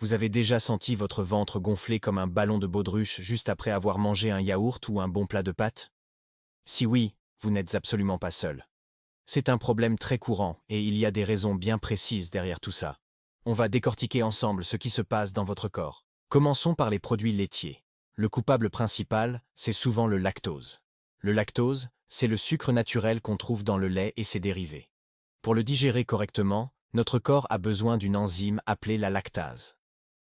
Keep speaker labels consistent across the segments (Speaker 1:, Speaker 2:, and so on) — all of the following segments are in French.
Speaker 1: Vous avez déjà senti votre ventre gonfler comme un ballon de baudruche juste après avoir mangé un yaourt ou un bon plat de pâtes? Si oui, vous n'êtes absolument pas seul. C'est un problème très courant et il y a des raisons bien précises derrière tout ça. On va décortiquer ensemble ce qui se passe dans votre corps. Commençons par les produits laitiers. Le coupable principal, c'est souvent le lactose. Le lactose, c'est le sucre naturel qu'on trouve dans le lait et ses dérivés. Pour le digérer correctement, notre corps a besoin d'une enzyme appelée la lactase.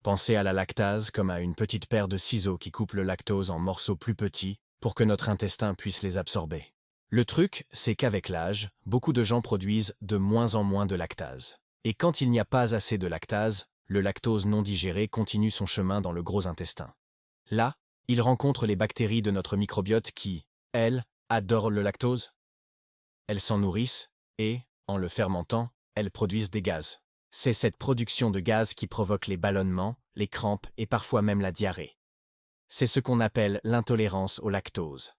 Speaker 1: Pensez à la lactase comme à une petite paire de ciseaux qui coupe le lactose en morceaux plus petits pour que notre intestin puisse les absorber. Le truc, c'est qu'avec l'âge, beaucoup de gens produisent de moins en moins de lactase. Et quand il n'y a pas assez de lactase, le lactose non digéré continue son chemin dans le gros intestin. Là, il rencontre les bactéries de notre microbiote qui, elles, adorent le lactose. Elles s'en nourrissent et, en le fermentant, elles produisent des gaz. C'est cette production de gaz qui provoque les ballonnements, les crampes et parfois même la diarrhée. C'est ce qu'on appelle l'intolérance au lactose.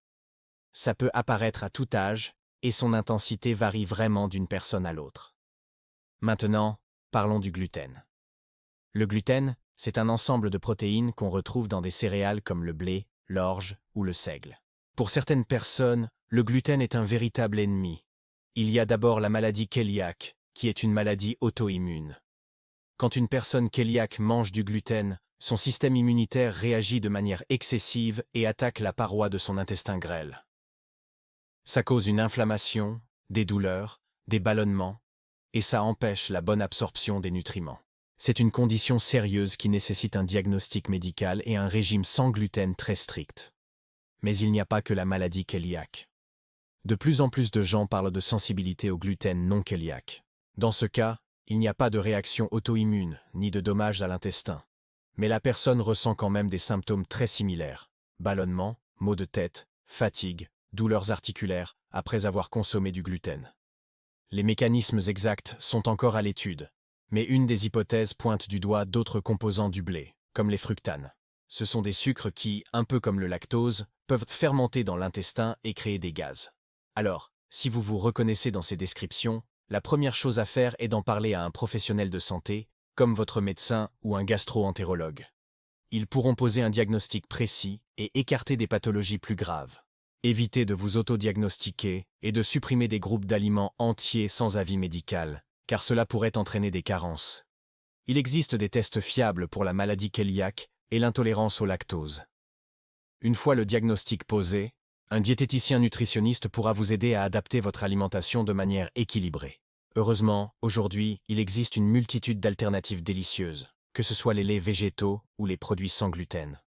Speaker 1: Ça peut apparaître à tout âge et son intensité varie vraiment d'une personne à l'autre. Maintenant, parlons du gluten. Le gluten, c'est un ensemble de protéines qu'on retrouve dans des céréales comme le blé, l'orge ou le seigle. Pour certaines personnes, le gluten est un véritable ennemi. Il y a d'abord la maladie cœliaque, qui est une maladie auto-immune. Quand une personne cœliaque mange du gluten, son système immunitaire réagit de manière excessive et attaque la paroi de son intestin grêle. Ça cause une inflammation, des douleurs, des ballonnements, et ça empêche la bonne absorption des nutriments. C'est une condition sérieuse qui nécessite un diagnostic médical et un régime sans gluten très strict. Mais il n'y a pas que la maladie cœliaque. De plus en plus de gens parlent de sensibilité au gluten non cœliaque. Dans ce cas, il n'y a pas de réaction auto-immune, ni de dommages à l'intestin. Mais la personne ressent quand même des symptômes très similaires. Ballonnements, maux de tête, fatigue, douleurs articulaires, après avoir consommé du gluten. Les mécanismes exacts sont encore à l'étude, mais une des hypothèses pointe du doigt d'autres composants du blé, comme les fructanes. Ce sont des sucres qui, un peu comme le lactose, peuvent fermenter dans l'intestin et créer des gaz. Alors, si vous vous reconnaissez dans ces descriptions, la première chose à faire est d'en parler à un professionnel de santé, comme votre médecin ou un gastro-entérologue. Ils pourront poser un diagnostic précis et écarter des pathologies plus graves. Évitez de vous autodiagnostiquer et de supprimer des groupes d'aliments entiers sans avis médical, car cela pourrait entraîner des carences. Il existe des tests fiables pour la maladie cœliaque et l'intolérance au lactose. Une fois le diagnostic posé, un diététicien nutritionniste pourra vous aider à adapter votre alimentation de manière équilibrée. Heureusement, aujourd'hui, il existe une multitude d'alternatives délicieuses, que ce soit les laits végétaux ou les produits sans gluten.